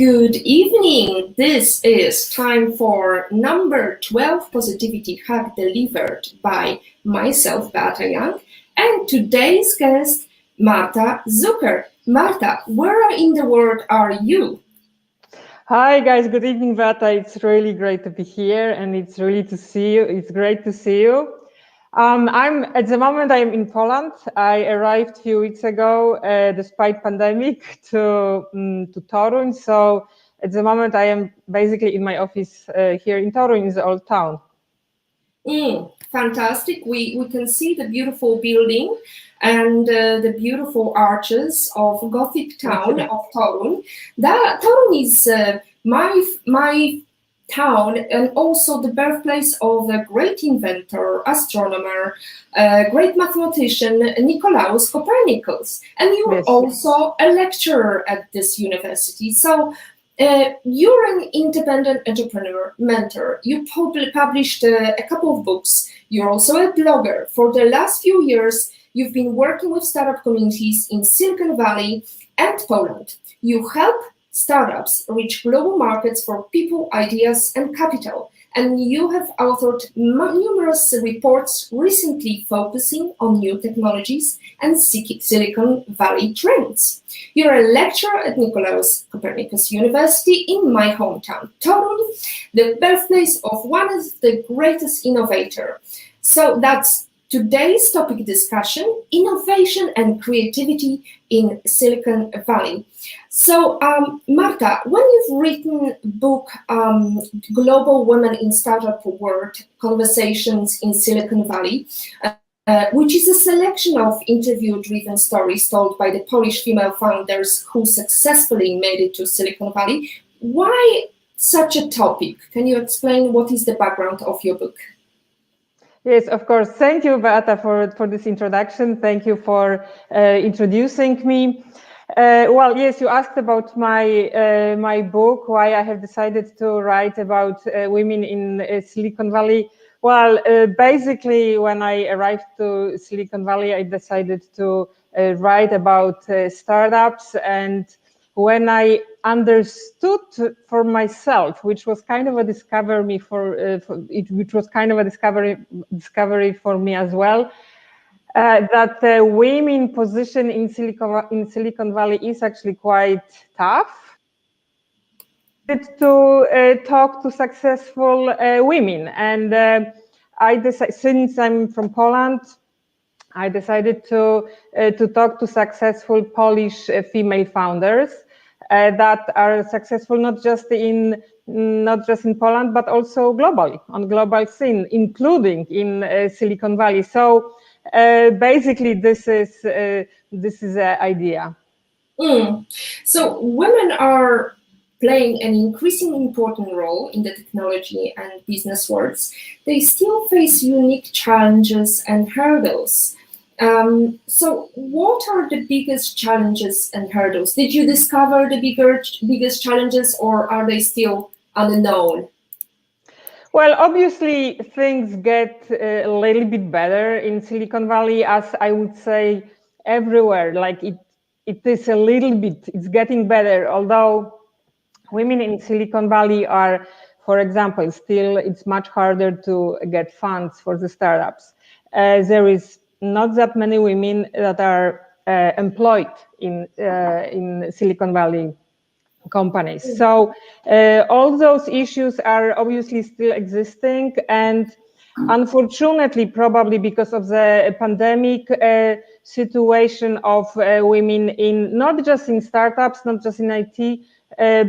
Good evening. This is time for number 12 Positivity Hack delivered by myself, Beata Young, and today's guest, Marta Zucker. Marta, where in the world are you? Hi guys, good evening, Beata. It's really great to be here and it's really to see you. It's great to see you. I'm in Poland. I arrived a few weeks ago, despite pandemic, to Toruń. So at the moment I am basically in my office here in Toruń, in the old town. Fantastic. We can see the beautiful building and the beautiful arches of Gothic town of Toruń. Toruń is my town and also the birthplace of a great inventor, astronomer, great mathematician, Nicloaus Copernicus. And you're also a lecturer at this university. So you're an independent entrepreneur, mentor. You published a couple of books. You're also a blogger. For the last few years, you've been working with startup communities in Silicon Valley and Poland. You help startups reach global markets for people, ideas, and capital. And you have authored numerous reports recently focusing on new technologies and Silicon Valley trends. You're a lecturer at Nicloaus Copernicus University in my hometown, Toruń, the birthplace of one of the greatest innovators. So that's today's topic discussion, innovation and creativity in Silicon Valley. So, Marta, when you've written book, Global Women in Startup World, Conversations in Silicon Valley, which is a selection of interview-driven stories told by the Polish female founders who successfully made it to Silicon Valley, why such a topic? Can you explain what is the background of your book? Yes, of course. Thank you, Beata, for this introduction. Thank you for introducing me. Well, yes, you asked about my book, why I have decided to write about women in Silicon Valley. Well, basically, when I arrived to Silicon Valley, I decided to write about startups, and when I understood for myself, which was kind of a discovery which was kind of a discovery for me as well, that the women position in Silicon Valley is actually quite tough. To talk to successful women, and I decided, since I'm from Poland, I decided to talk to successful Polish female founders that are successful not just in Poland but also globally, on global scene, including in Silicon Valley. So basically, this is the idea. So women are playing an increasingly important role in the technology and business worlds. They still face unique challenges and hurdles. So what are the biggest challenges and hurdles? Did you discover the biggest challenges, or are they still unknown? Well, obviously things get a little bit better in Silicon Valley, as I would say everywhere. Like it is a little bit, it's getting better, although women in Silicon Valley are, for example, still it's much harder to get funds for the startups. There is not that many women that are employed in Silicon Valley companies. So all those issues are obviously still existing, and unfortunately, probably because of the pandemic situation of women in, not just in startups, not just in IT,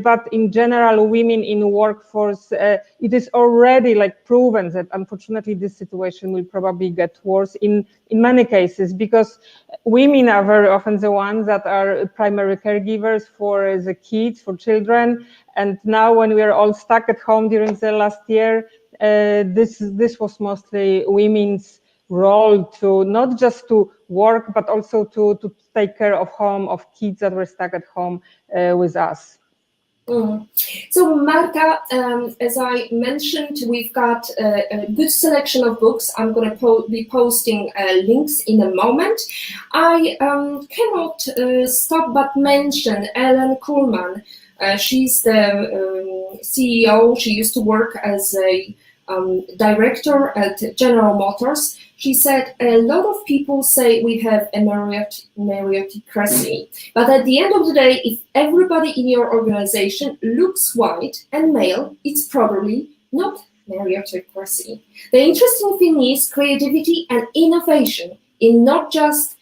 but in general, women in workforce, it is already like proven that unfortunately this situation will probably get worse in many cases, because women are very often the ones that are primary caregivers for the kids, for children. And now when we are all stuck at home during the last year, this was mostly women's role, to not just to work, but also to take care of home, of kids that were stuck at home with us. So Marta, as I mentioned, we've got a good selection of books. I'm going to be posting links in a moment. I cannot stop but mention Ellen Kullman, She's the CEO. She used to work as a director at General Motors. She said, a lot of people say we have a meritocracy, but at the end of the day, if everybody in your organization looks white and male, it's probably not meritocracy. The interesting thing is creativity and innovation in not just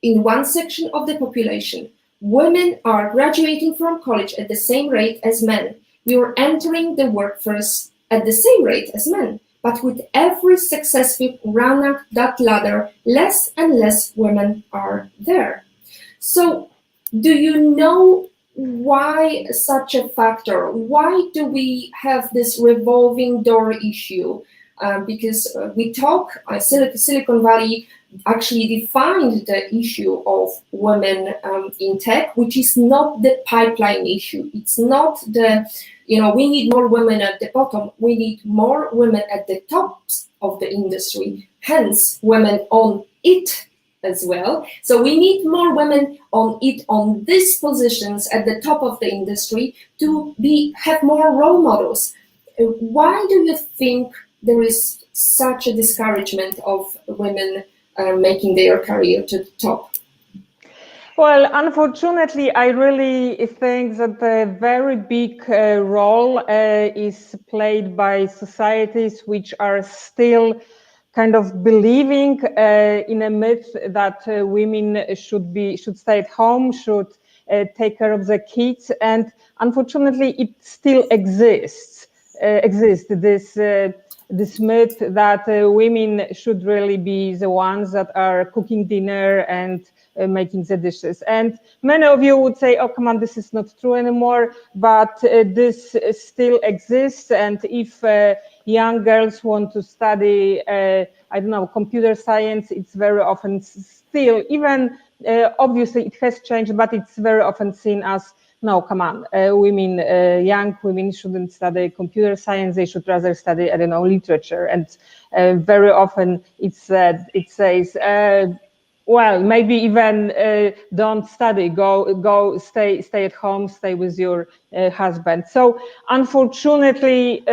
in one section of the population. Women are graduating from college at the same rate as men. We are entering the workforce at the same rate as men. But with every successful run up that ladder, less and less women are there. So, do you know why such a factor? Why do we have this revolving door issue? Because we talk, Silicon Valley actually defined the issue of women in tech, which is not the pipeline issue. It's not the, we need more women at the bottom. We need more women at the top of the industry. Hence, women on it as well. So we need more women on it, on these positions at the top of the industry to have more role models. Why do you think there is such a discouragement of women making their career to the top? Well, unfortunately, I really think that a very big role is played by societies which are still kind of believing in a myth that women should stay at home, should take care of the kids, and unfortunately, it still exists. This myth that women should really be the ones that are cooking dinner and making the dishes. And many of you would say, oh, come on, this is not true anymore, but this still exists. And if young girls want to study, I don't know, computer science, it's very often still, even obviously it has changed, but it's very often seen as, no, come on, young women shouldn't study computer science. They should rather study, I don't know, literature. And very often it says, well, maybe even don't study, go, stay at home, stay with your husband. So unfortunately,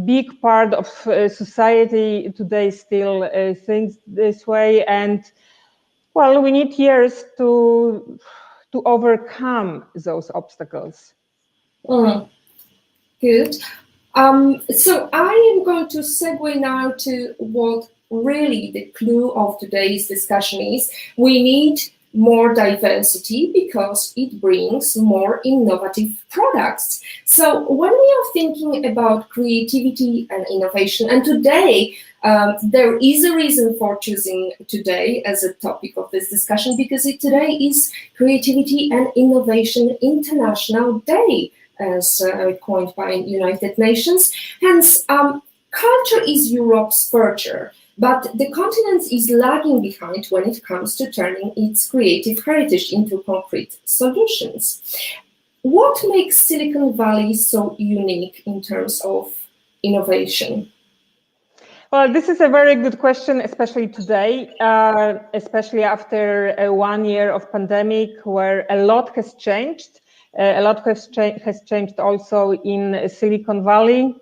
big part of society today still thinks this way. And well, we need years to overcome those obstacles. Good. So I am going to segue now to what really the clue of today's discussion is. We need more diversity because it brings more innovative products. So when we are thinking about creativity and innovation, and today there is a reason for choosing today as a topic of this discussion, because today is Creativity and Innovation International Day, as coined by United Nations. Hence, culture is Europe's future, but the continent is lagging behind when it comes to turning its creative heritage into concrete solutions. What makes Silicon Valley so unique in terms of innovation? Well, this is a very good question, especially today, especially after 1 year of pandemic, where a lot has changed. A lot has changed also in Silicon Valley.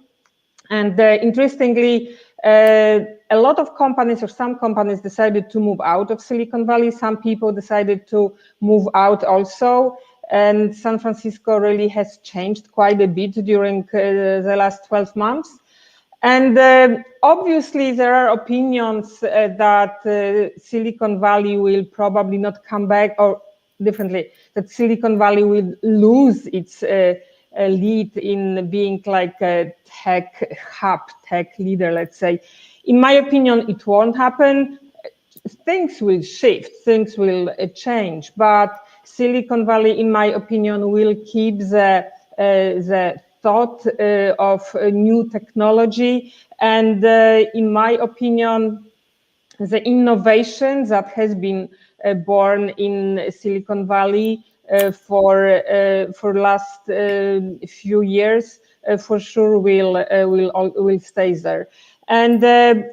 And interestingly, a lot of companies, or some companies, decided to move out of Silicon Valley. Some people decided to move out also. And San Francisco really has changed quite a bit during the last 12 months. And obviously, there are opinions that Silicon Valley will probably not come back, or differently, that Silicon Valley will lose its lead in being like a tech hub, tech leader, let's say. In my opinion, it won't happen. Things will shift, things will change, but Silicon Valley, in my opinion, will keep the thought of new technology. And in my opinion, the innovation that has been born in Silicon Valley for last few years for sure will stay there. And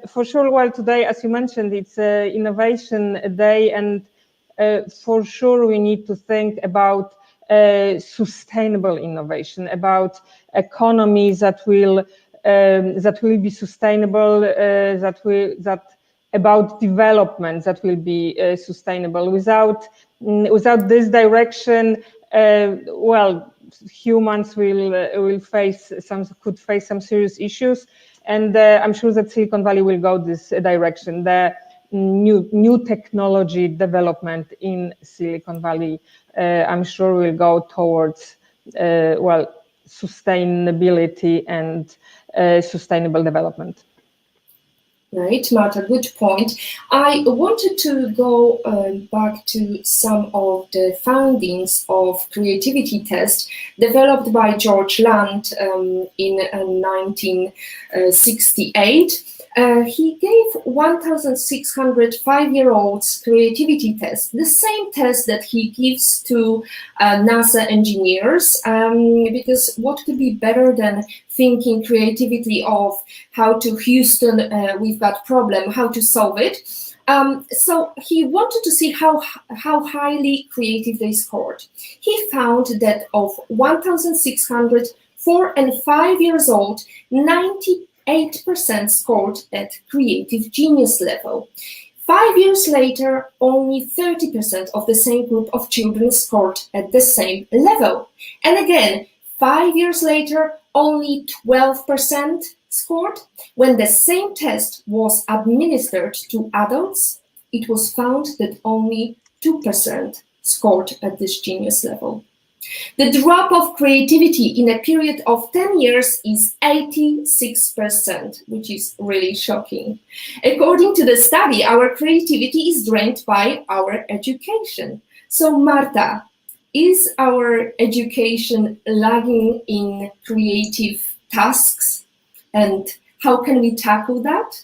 for sure, well, today, as you mentioned, it's Innovation Day, and for sure we need to think about sustainable innovation, about economies that will be sustainable, about development that will be sustainable. Without this direction, well, humans could face some serious issues, and I'm sure that Silicon Valley will go this direction. The new technology development in Silicon Valley, I'm sure, will go towards well, sustainability and sustainable development. Right, Marta, good point. I wanted to go back to some of the findings of creativity test developed by George Land in 1968. He gave 1,600 5-year-olds creativity test, the same test that he gives to NASA engineers, because what could be better than thinking creativity of how to Houston, we've got problem, how to solve it. So he wanted to see how highly creative they scored. He found that of 1,600 4 and 5 years old, 98% scored at creative genius level. 5 years later, only 30% of the same group of children scored at the same level. And again, 5 years later, only 12% scored. When the same test was administered to adults, it was found that only 2% scored at this genius level. The drop of creativity in a period of 10 years is 86%, which is really shocking. According to the study, our creativity is drained by our education. So, Marta, is our education lagging in creative tasks? And how can we tackle that?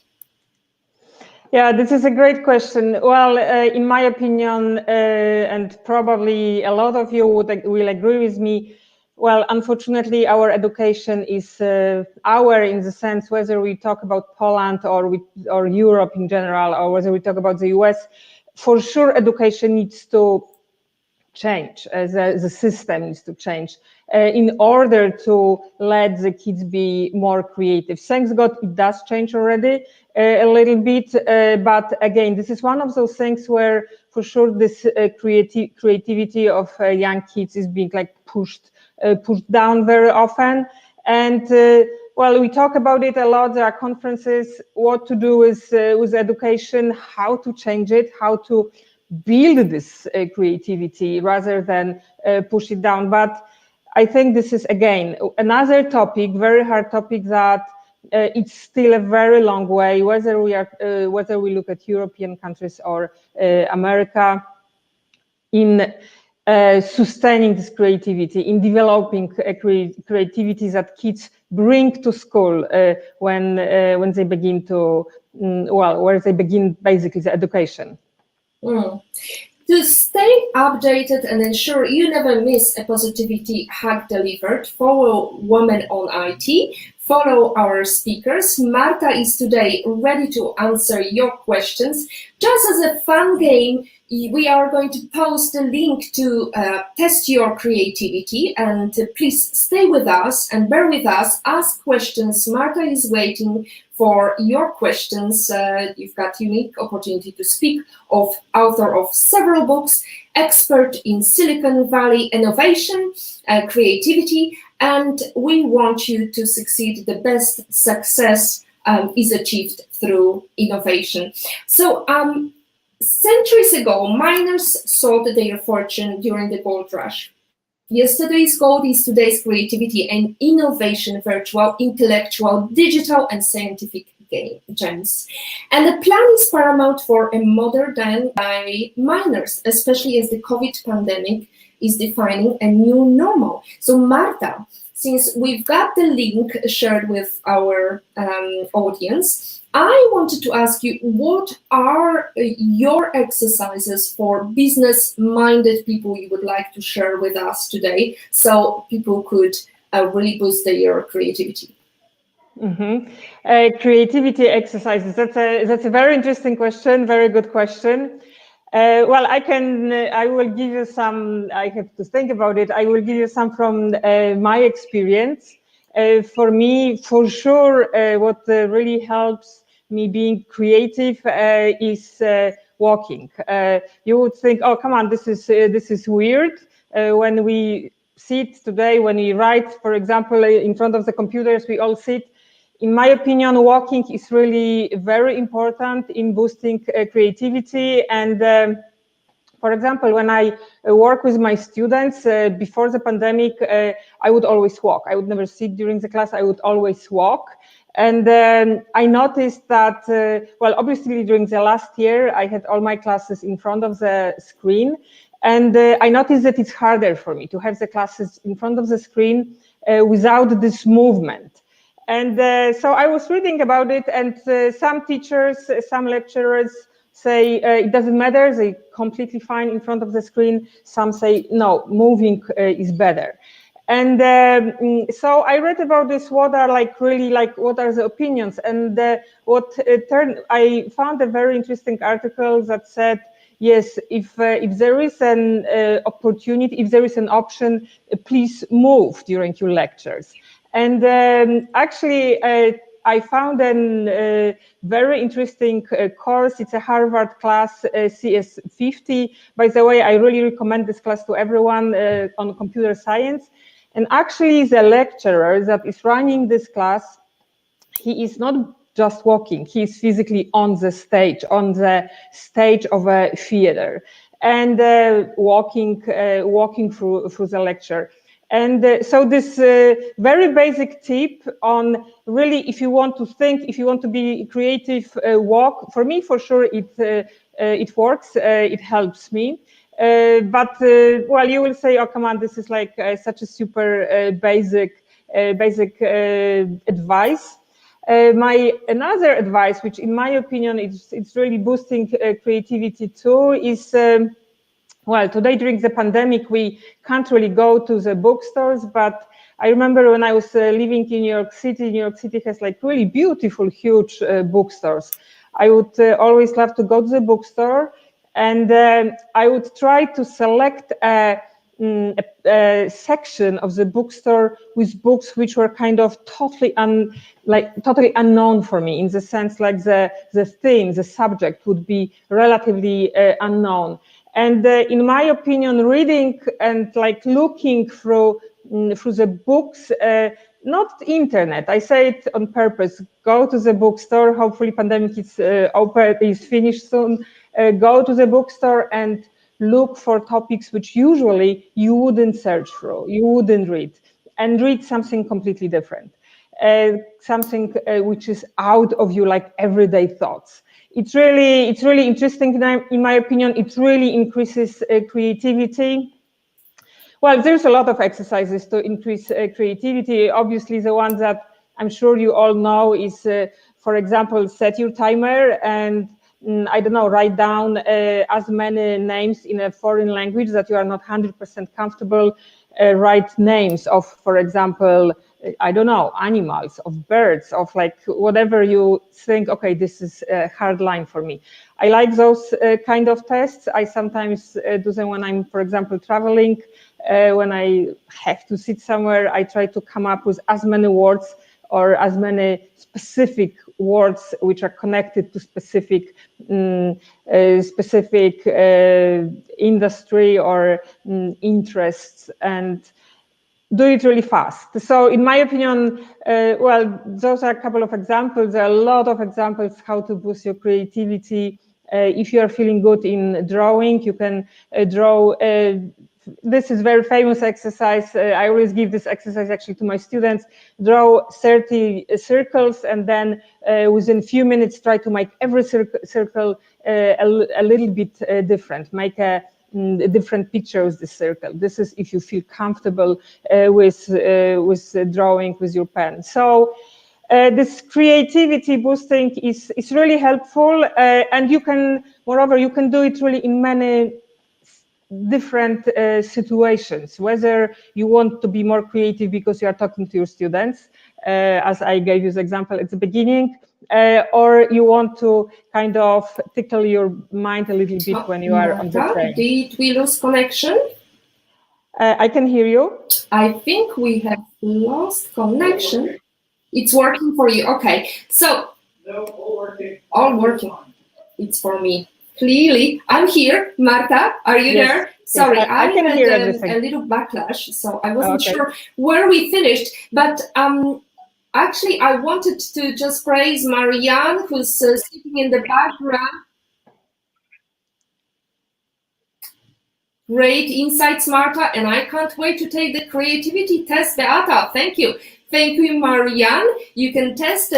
Yeah, this is a great question. Well, in my opinion, and probably a lot of you will agree with me, well, unfortunately, our education is in the sense whether we talk about Poland or Europe in general, or whether we talk about the US, for sure education needs to change, the system needs to change in order to let the kids be more creative. Thanks God, it does change already a little bit, but again, this is one of those things where for sure this creativity of young kids is being like pushed down very often. And well, we talk about it a lot. There are conferences, what to do with education, how to change it, how to build this creativity rather than push it down. But I think this is, again, another topic, very hard topic that it's still a very long way, whether we look at European countries or America, in sustaining this creativity, in developing creativity that kids bring to school when they begin to, where they begin basically the education. To stay updated and ensure you never miss a positivity hack delivered, follow Women on IT, follow our speakers. Marta is today ready to answer your questions. Just as a fun game, we are going to post a link to test your creativity, and please stay with us and bear with us, ask questions. Marta is waiting for your questions. You've got unique opportunity to speak of author of several books, expert in Silicon Valley innovation, creativity, and we want you to succeed. The best success is achieved through innovation. So, centuries ago, miners sought their fortune during the gold rush. Yesterday's gold is today's creativity and innovation, virtual, intellectual, digital, and scientific gems. And the plan is paramount for a modern day by miners, especially as the COVID pandemic is defining a new normal. So, Marta, since we've got the link shared with our audience, I wanted to ask you, what are your exercises for business-minded people you would like to share with us today so people could really boost their creativity? Creativity exercises, that's a very interesting question, very good question. Well, I will give you some, I have to think about it. I will give you some from my experience. For me, for sure, what really helps me being creative is walking. You would think, oh, come on, this is weird. When we sit today, when we write, for example, in front of the computers, we all sit. In my opinion, walking is really very important in boosting creativity. And for example, when I work with my students before the pandemic, I would always walk. I would never sit during the class. I would always walk. And I noticed that, well, obviously during the last year, I had all my classes in front of the screen. And I noticed that it's harder for me to have the classes in front of the screen without this movement. And so I was reading about it, and some teachers, some lecturers say it doesn't matter, they're completely fine in front of the screen. Some say, no, moving is better. And so I read about this, what are what are the opinions? And I found a very interesting article that said, yes, if there is an opportunity, if there is an option, please move during your lectures. And actually, I found a very interesting course. It's a Harvard class, CS50. By the way, I really recommend this class to everyone on computer science. And actually, the lecturer that is running this class, he is not just walking, he is physically on the stage of a theater, and walking through the lecture. And so this very basic tip on really, if you want to think, if you want to be creative, walk. For me, for sure, it works. It helps me. Well, you will say, oh, come on, this is like such a super basic advice. My another advice, which in my opinion it's really boosting creativity too, is well, today during the pandemic we can't really go to the bookstores, but I remember when I was living in New York City. New York City has like really beautiful, huge bookstores. I would always love to go to the bookstore, and I would try to select a section of the bookstore with books which were kind of totally unknown for me, in the sense like the theme, the subject would be relatively unknown. And in my opinion, reading and like looking through the books, not internet, I say it on purpose, go to the bookstore, hopefully pandemic is finished soon, go to the bookstore and look for topics which usually you wouldn't search through, you wouldn't read, and read something completely different, something which is out of your like everyday thoughts. It's really interesting in my opinion. It really increases creativity. Well, there's a lot of exercises to increase creativity. Obviously, the ones that I'm sure you all know is, for example, set your timer and I don't know, write down as many names in a foreign language that you are not 100% comfortable. Write names of, for example, I don't know, animals, of birds, of like whatever you think, okay, this is a hard line for me. I like those kind of tests. I sometimes do them when I'm, for example, traveling. When I have to sit somewhere, I try to come up with as many words or as many specific words which are connected to specific industry or interests, and do it really fast. So in my opinion, well, those are a couple of examples. There are a lot of examples how to boost your creativity. If you are feeling good in drawing, you can draw. This is very famous exercise. I always give this exercise actually to my students. Draw 30 circles, and then within a few minutes try to make every circle a little bit different. Make a different picture with the circle. This is if you feel comfortable with drawing with your pen. So this creativity boosting is really helpful, and you can, moreover, you can do it really in many different situations, whether you want to be more creative because you are talking to your students, as I gave you the example at the beginning, or you want to kind of tickle your mind a little bit when you are on the Marta, train? did we lose connection? I can hear you. I think we have lost connection. It's working for you. Okay, so No, all working. all working. It's for me. Clearly, I'm here. Marta, are you Yes, there? Sorry, yes, I can had hear everything. a little backlash, so I wasn't Okay. sure where we finished. But actually, I wanted to just praise Marianne, who's sitting in the background. Great insights, Marta, and I can't wait to take the creativity test, Beata. Thank you. Thank you, Marianne. You can test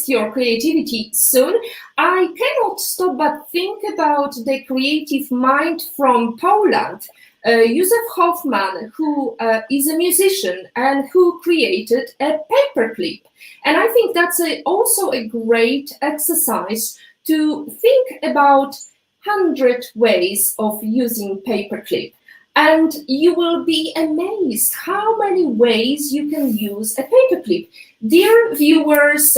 your creativity soon. I cannot stop but think about the creative mind from Poland. Józef Hoffman, who is a musician and who created a paperclip. And I think that's also a great exercise to think about 100 ways of using paperclip, and you will be amazed how many ways you can use a paperclip. Dear viewers,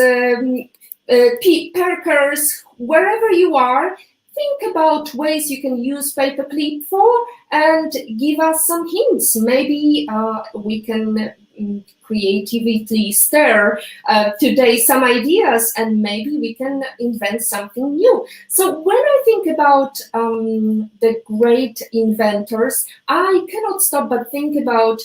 perkers, wherever you are, think about ways you can use paperclip for and give us some hints. Maybe we can creatively stir today some ideas, and maybe we can invent something new. So when I think about the great inventors, I cannot stop but think about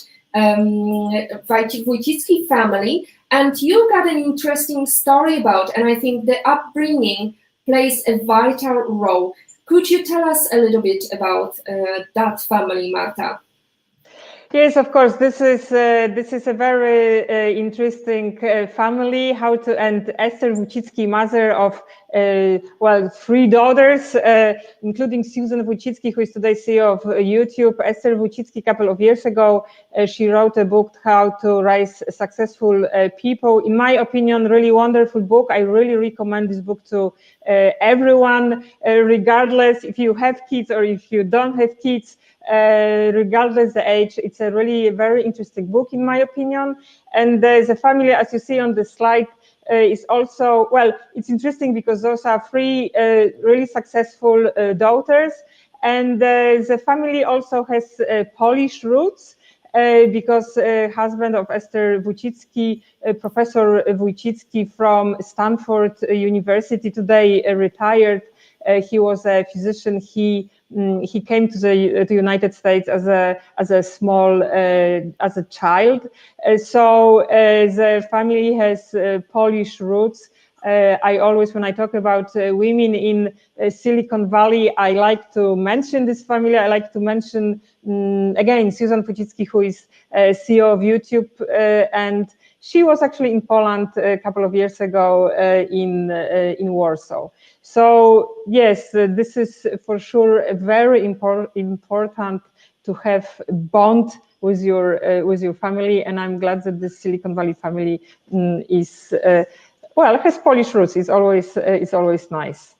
Wojcicki family, and you got an interesting story about, and I think the upbringing plays a vital role. Could you tell us a little bit about that family, Marta? Yes, of course. This is a very interesting family. And Esther Wojcicki, mother of 3 daughters, including Susan Wojcicki, who is today CEO of YouTube. Esther Wojcicki, a couple of years ago, she wrote a book, How to Raise Successful People. In my opinion, really wonderful book. I really recommend this book to everyone, regardless if you have kids or if you don't have kids. Regardless the age, it's a really very interesting book in my opinion. And the family, as you see on the slide, is also, well, it's interesting because those are 3 really successful daughters, and the family also has Polish roots. Because husband of Esther Wojcicki, Professor Wojcicki from Stanford University, today retired. He was a physician. He came to the United States as a child. So the family has Polish roots. I always, when I talk about women in Silicon Valley, I like to mention this family. I like to mention again Susan Wojcicki, who is CEO of YouTube, and she was actually in Poland a couple of years ago in Warsaw. So yes, this is for sure very important to have bond with your family, and I'm glad that the Silicon Valley family is has Polish roots. It's always nice.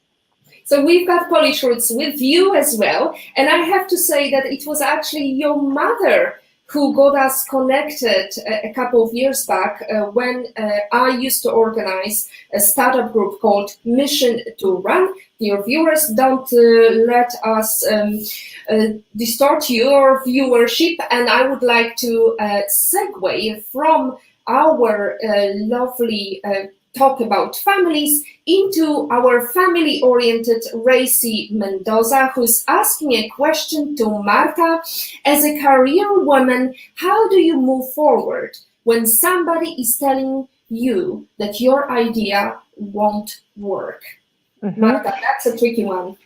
So we've got Polish roots with you as well, and I have to say that it was actually your mother who got us connected a couple of years back when I used to organize a startup group called Mission to Run. Dear viewers, don't let us distort your viewership, and I would like to segue from our lovely talk about families into our family-oriented Racy Mendoza, who's asking a question to Marta. As a career woman, how do you move forward when somebody is telling you that your idea won't work? Mm-hmm. Marta, that's a tricky one.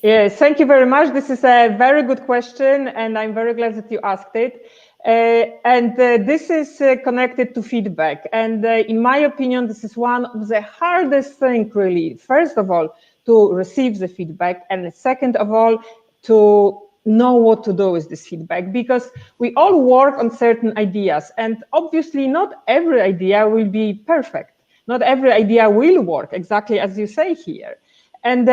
Yes, thank you very much. This is a very good question, and I'm very glad that you asked it. This is connected to feedback. And in my opinion, this is one of the hardest things, really. First of all, to receive the feedback, and second of all, to know what to do with this feedback, because we all work on certain ideas, and obviously not every idea will be perfect. Not every idea will work exactly as you say here. And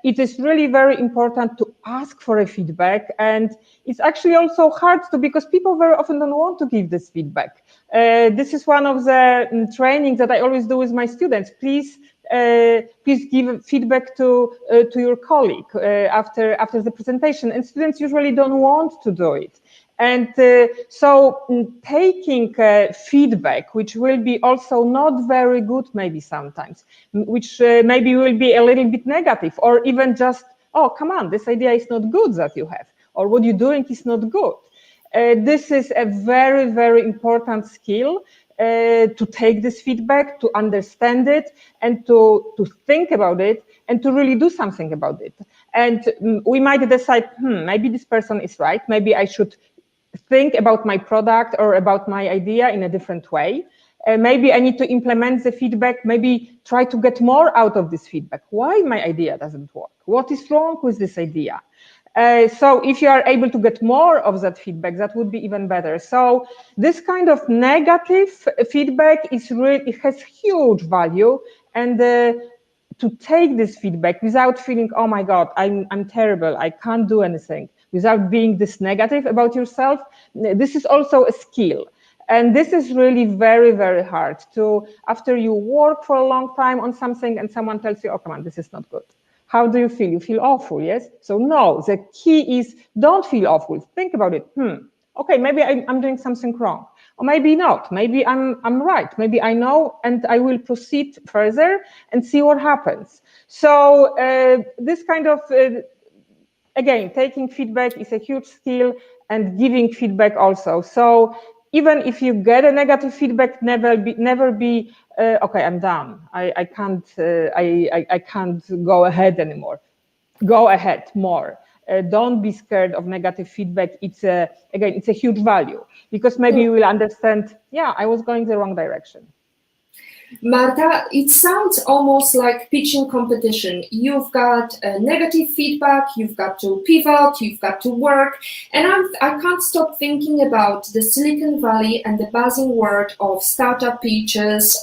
it is really very important to ask for a feedback. And it's actually also hard to, because people very often don't want to give this feedback. This is one of the trainings that I always do with my students. Please please give feedback to your colleague after the presentation. And students usually don't want to do it. And so taking feedback, which will be also not very good maybe sometimes, which maybe will be a little bit negative, or even just, oh, come on, this idea is not good that you have, or what you're doing is not good. This is a very, very important skill to take this feedback, to understand it, and to think about it, and to really do something about it. And we might decide, maybe this person is right, maybe I should think about my product or about my idea in a different way. Maybe I need to implement the feedback, maybe try to get more out of this feedback. Why my idea doesn't work? What is wrong with this idea? So if you are able to get more of that feedback, that would be even better. So this kind of negative feedback is really, it has huge value. And to take this feedback without feeling, oh my God, I'm terrible, I can't do anything, without being this negative about yourself, this is also a skill. And this is really very, very hard to, after you work for a long time on something and someone tells you, oh, come on, this is not good. How do you feel? You feel awful, yes? So no, the key is don't feel awful. Think about it. Okay, maybe I'm doing something wrong. Or maybe not. Maybe I'm right. Maybe I know, and I will proceed further and see what happens. So this kind of, again, taking feedback is a huge skill, and giving feedback also. So even if you get a negative feedback, never be okay, I'm done. I can't go ahead anymore. Go ahead more. Don't be scared of negative feedback. It's again, it's a huge value, because maybe you will understand, yeah, I was going the wrong direction. Marta, it sounds almost like pitching competition. You've got negative feedback, you've got to pivot, you've got to work. And I can't stop thinking about the Silicon Valley and the buzzing word of startup pitches,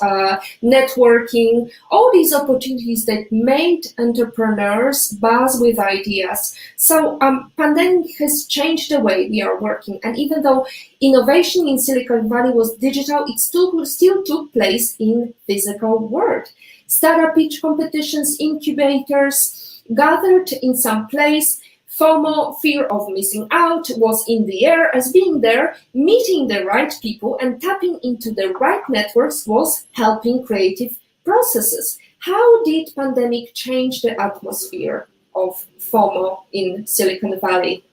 networking, all these opportunities that made entrepreneurs buzz with ideas. So pandemic has changed the way we are working. And even though innovation in Silicon Valley was digital, it still took place in physical world. Startup pitch competitions, incubators gathered in some place. FOMO, fear of missing out, was in the air, as being there, meeting the right people and tapping into the right networks was helping creative processes. How did pandemic change the atmosphere of FOMO in Silicon Valley?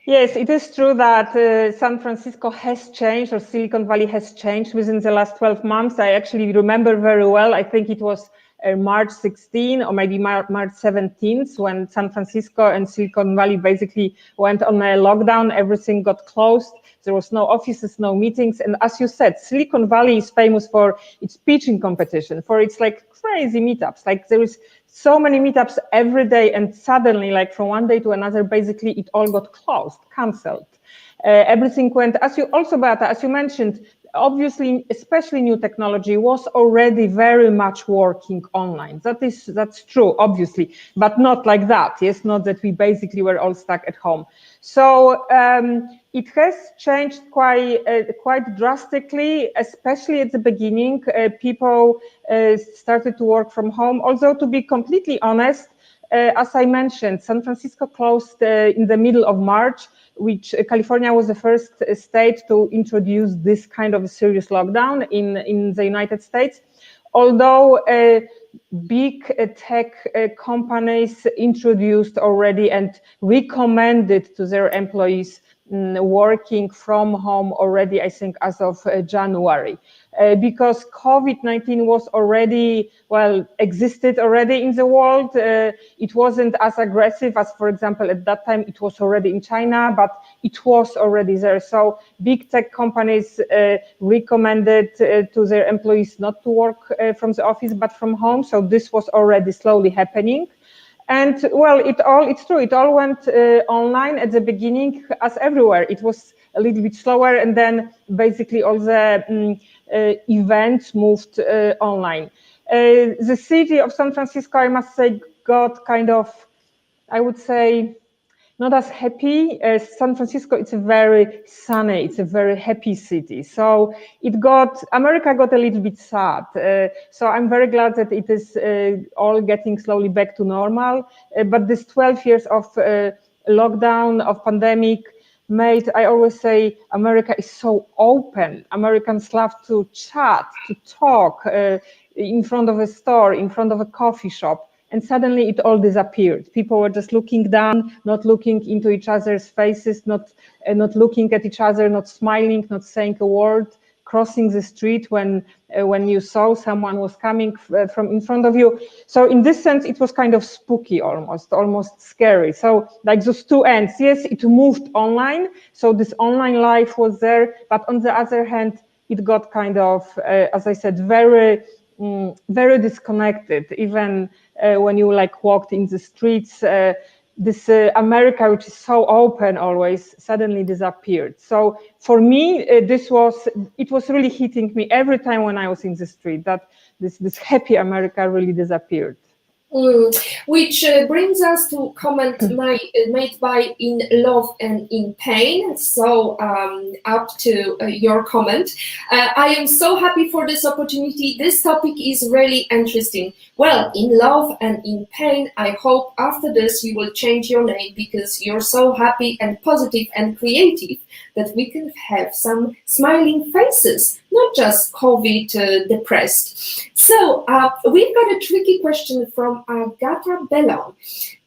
Yes, it is true that San Francisco has changed, or Silicon Valley has changed within the last 12 months. I actually remember very well, I think it was March 16 or maybe March 17th, when San Francisco and Silicon Valley basically went on a lockdown, everything got closed. There was no offices, no meetings. And as you said, Silicon Valley is famous for its pitching competition, for its like crazy meetups. Like there is so many meetups every day, and suddenly, like from one day to another, basically it all got closed, cancelled. Everything went, as you also, Beata, as you mentioned, obviously, especially new technology was already very much working online. That's true, obviously, but not like that. Yes, not that we basically were all stuck at home. So it has changed quite drastically, especially at the beginning. People started to work from home. Although, to be completely honest, as I mentioned, San Francisco closed in the middle of March, which California was the first state to introduce this kind of a serious lockdown in the United States. Although big tech companies introduced already and recommended to their employees working from home already, I think, as of January. Because COVID-19 was already, well, existed already in the world. It wasn't as aggressive as, for example, at that time, it was already in China, but it was already there. So big tech companies recommended to their employees not to work from the office, but from home. So this was already slowly happening. And well, it's true, it all went online at the beginning, as everywhere. It was a little bit slower, and then basically all the events moved online. The city of San Francisco, I must say, got kind of, I would say, not as happy. San Francisco, it's a very sunny, it's a very happy city. So America got a little bit sad. So I'm very glad that it is all getting slowly back to normal. But this 12 years of lockdown, of pandemic, I always say, America is so open. Americans love to chat, to talk in front of a store, in front of a coffee shop. And suddenly it all disappeared. People were just looking down, not looking into each other's faces, not looking at each other, not smiling, not saying a word, crossing the street when you saw someone was coming from in front of you. So in this sense, it was kind of spooky, almost scary. So like those two ends, yes, it moved online. So this online life was there, but on the other hand, it got kind of, as I said, very disconnected. Even when you like walked in the streets, this America, which is so open always, suddenly disappeared. So for me, it was really hitting me every time when I was in the street that this happy America really disappeared. Which brings us to comment made by In Love and in Pain. So up to your comment. I am so happy for this opportunity. This topic is really interesting. Well, in love and in pain, I hope after this you will change your name because you're so happy and positive and creative that we can have some smiling faces, not just COVID depressed. So we've got a tricky question from Agata Bellon.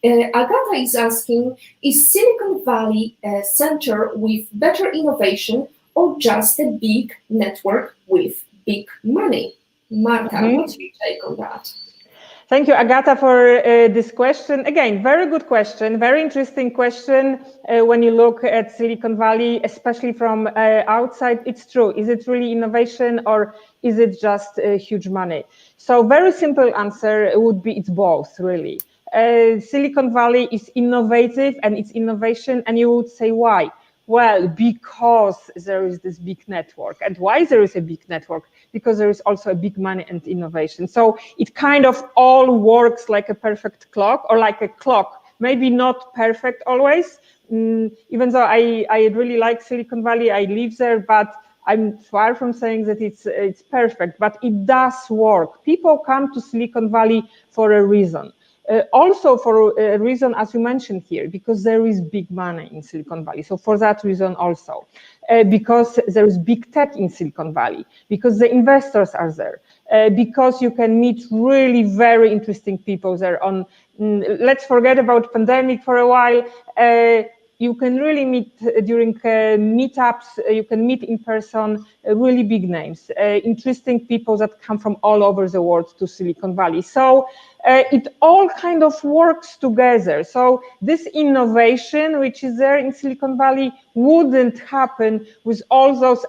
Agata is asking, is Silicon Valley a center with better innovation or just a big network with big money? Marta, what's your take on that? Thank you, Agata, for this question. Again, very good question, very interesting question. When you look at Silicon Valley, especially from outside, it's true. Is it really innovation or is it just huge money? So very simple answer would be it's both, really. Silicon Valley is innovative and it's innovation, and you would say why? Well, because there is this big network. And why there is a big network? Because there is also a big money and innovation. So it kind of all works like a perfect clock, or like a clock, maybe not perfect always. Even though I really like Silicon Valley, I live there, but I'm far from saying that it's perfect, but it does work. People come to Silicon Valley for a reason. Also for a reason, as you mentioned here, because there is big money in Silicon Valley. So for that reason also, because there is big tech in Silicon Valley, because the investors are there, because you can meet really very interesting people there. Let's forget about pandemic for a while. You can really meet during meetups, you can meet in person really big names, interesting people that come from all over the world to Silicon Valley. So it all kind of works together. So this innovation, which is there in Silicon Valley, wouldn't happen with all those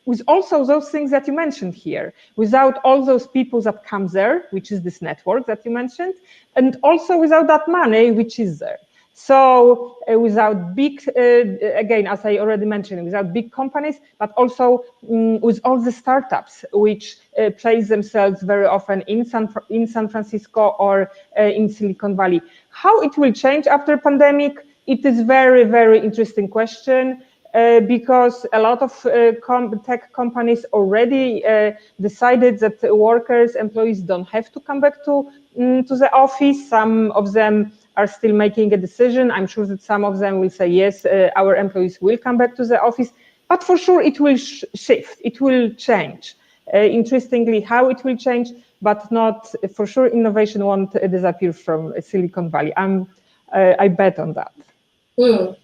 with also those things that you mentioned here, without all those people that come there, which is this network that you mentioned, and also without that money, which is there. So without big, again, as I already mentioned, without big companies, but also with all the startups, which place themselves very often in San Francisco or in Silicon Valley. How it will change after pandemic? It is very, very interesting question. Because a lot of tech companies already decided that workers, employees don't have to come back to the office. Some of them are still making a decision. I'm sure that some of them will say, yes, our employees will come back to the office, but for sure it will shift, it will change. Interestingly, how it will change, but not for sure innovation won't disappear from Silicon Valley. I bet on that. Well,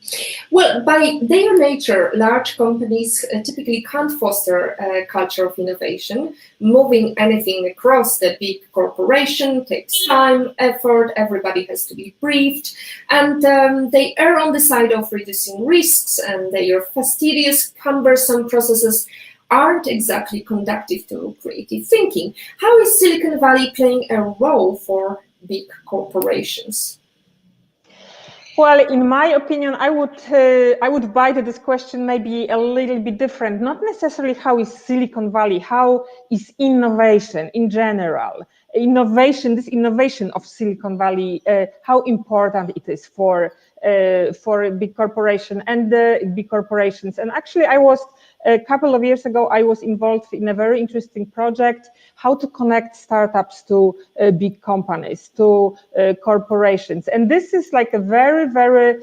by their nature, large companies typically can't foster a culture of innovation. Moving anything across the big corporation takes time, effort, everybody has to be briefed, and they err on the side of reducing risks, and their fastidious, cumbersome processes aren't exactly conducive to creative thinking. How is Silicon Valley playing a role for big corporations? Well, in my opinion, I would bite this question maybe a little bit different. Not necessarily how is Silicon Valley, how is innovation in general, this innovation of Silicon Valley, how important it is for for big corporation and big corporations. And actually, I was a couple of years ago, I was involved in a very interesting project, how to connect startups to big companies, to corporations. And this is like a very, very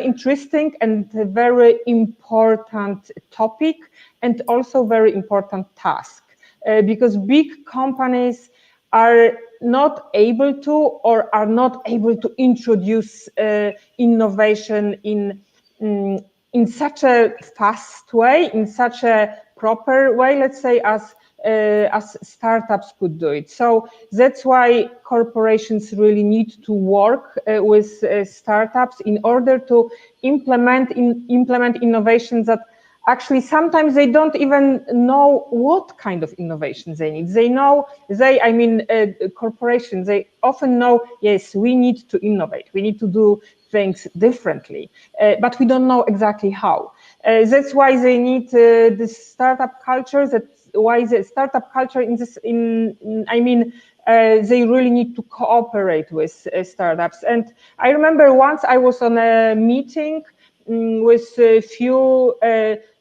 interesting and very important topic, and also very important task, because big companies are not able to, or are not able to introduce innovation in such a fast way, in such a proper way, let's say, as startups could do it. So that's why corporations really need to work with startups in order to implement innovations that actually sometimes they don't even know what kind of innovations they need. Corporations, they often know, yes, we need to innovate, we need to do things differently, but we don't know exactly how. That's why they need this startup culture. That's why the startup culture they really need to cooperate with startups. And I remember once I was on a meeting with a few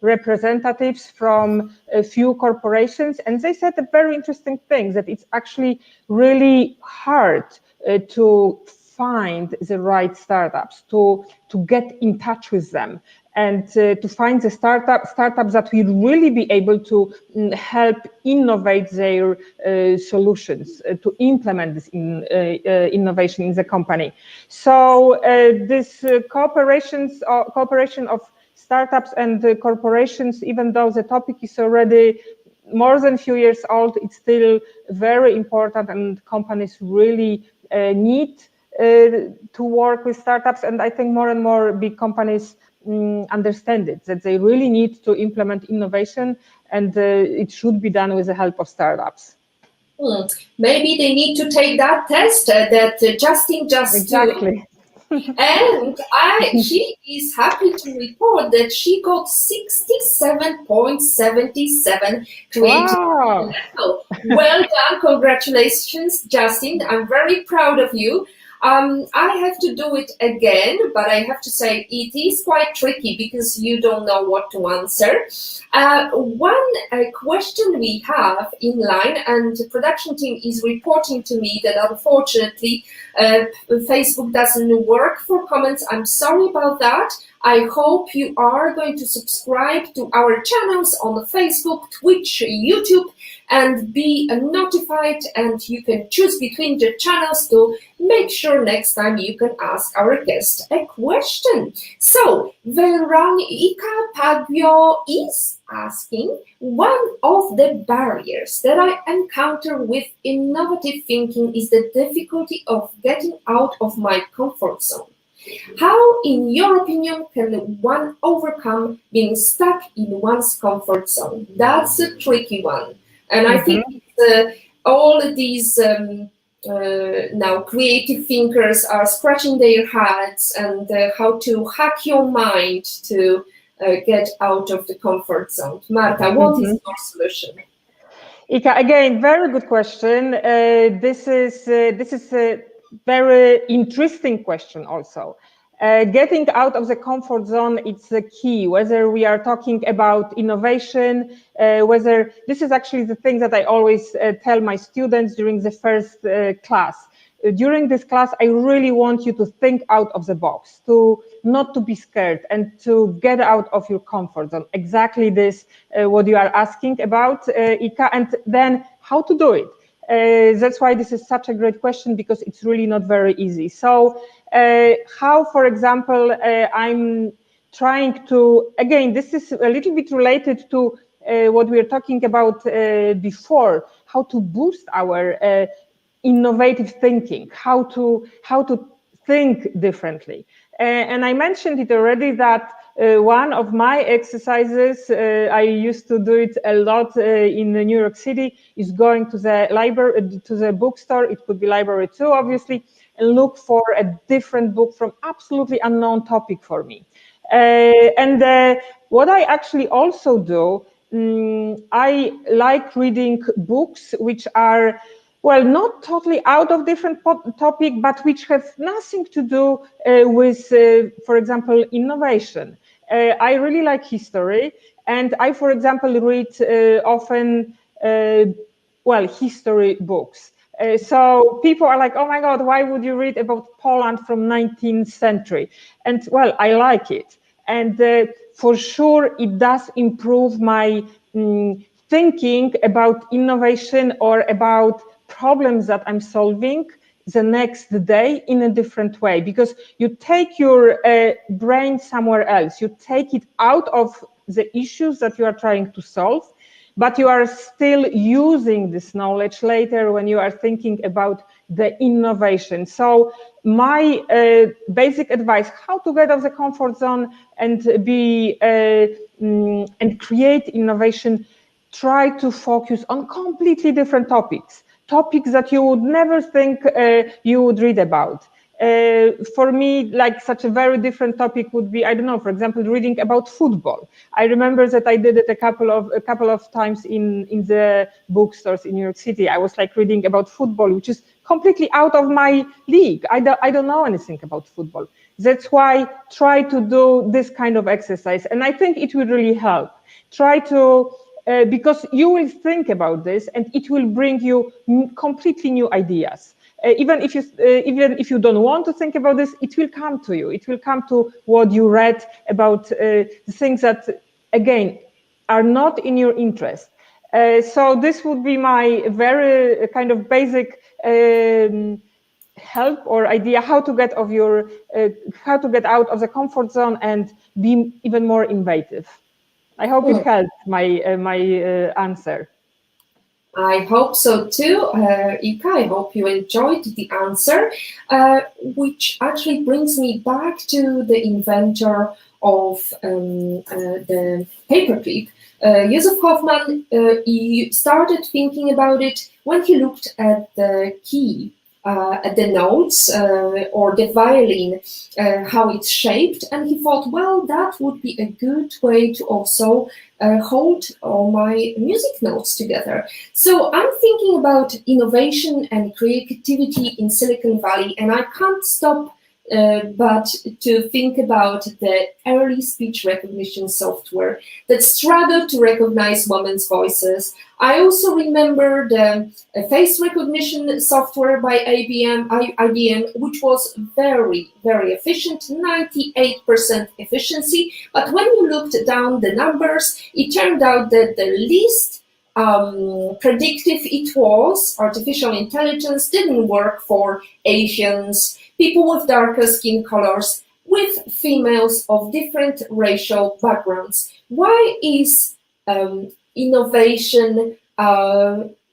representatives from a few corporations, and they said a very interesting thing, that it's actually really hard to find the right startups, to get in touch with them, and to find the startups that will really be able to help innovate their solutions, to implement this innovation in the company. So this cooperation of startups and corporations, even though the topic is already more than a few years old, it's still very important, and companies really need to work with startups. And I think more and more big companies understand it, that they really need to implement innovation, and it should be done with the help of startups. Maybe they need to take that test that Justin just exactly. And she is happy to report that she got 67.77 creative. Wow. Well done, congratulations, Justin. I'm very proud of you. I have to do it again, but I have to say it is quite tricky because you don't know what to answer. One question we have in line, and the production team is reporting to me that unfortunately Facebook doesn't work for comments. I'm sorry about that. I hope you are going to subscribe to our channels on Facebook, Twitch, YouTube, and be notified, and you can choose between the channels to make sure next time you can ask our guest a question. So, Veronica Pagio is asking, one of the barriers that I encounter with innovative thinking is the difficulty of getting out of my comfort zone. How, in your opinion, can one overcome being stuck in one's comfort zone? That's a tricky one. And I think all of these now creative thinkers are scratching their heads and how to hack your mind to get out of the comfort zone. Marta, what is your solution? Ika, again, very good question. This is a very interesting question also. Getting out of the comfort zone, it's the key, whether we are talking about innovation, whether this is actually the thing that I always tell my students during the first class. During this class, I really want you to think out of the box, not to be scared, and to get out of your comfort zone. Exactly this, what you are asking about, Ika, and then how to do it. That's why this is such a great question, because it's really not very easy. So how, for example, I'm trying to, again, this is a little bit related to what we were talking about before, how to boost our innovative thinking, how to think differently. And I mentioned it already that one of my exercises, I used to do it a lot in New York City, is going to the library, to the bookstore. It could be library too, obviously, and look for a different book from absolutely unknown topic for me. What I actually also do, I like reading books which are well, not totally out of different topic, but which have nothing to do with, for example, innovation. I really like history, and I, for example, read often, well, history books. So people are like, oh my God, why would you read about Poland from 19th century? And well, I like it. And for sure, it does improve my thinking about innovation or about problems that I'm solving the next day in a different way, because you take your brain somewhere else. You take it out of the issues that you are trying to solve, but you are still using this knowledge later when you are thinking about the innovation. So my basic advice, how to get out of the comfort zone and be and create innovation, try to focus on completely different topics that you would never think you would read about. For me, like such a very different topic would be, I don't know, for example, reading about football. I remember that I did it a couple of times in the bookstores in New York City. I was like reading about football, which is completely out of my league. I don't know anything about football. That's why try to do this kind of exercise, and I think it will really help. Try to because you will think about this and it will bring you completely new ideas. Even if you don't want to think about this, it will come to you. It will come to what you read about the things that, again, are not in your interest. So this would be my very kind of basic help or idea how to get out of the comfort zone and be even more innovative. I hope it helped my answer. I hope so too, Ika. I hope you enjoyed the answer, which actually brings me back to the inventor of the paperclip. Joseph Hoffman, he started thinking about it when he looked at the key, at the notes or the violin, how it's shaped, and he thought, well, that would be a good way to also hold all my music notes together. So I'm thinking about innovation and creativity in Silicon Valley, and I can't stop but to think about the early speech recognition software that struggled to recognize women's voices. I also remember the face recognition software by IBM, which was very, very efficient, 98% efficiency. But when you looked down the numbers, it turned out that the least predictive it was, artificial intelligence, didn't work for Asians, people with darker skin colors, with females of different racial backgrounds. Why is innovation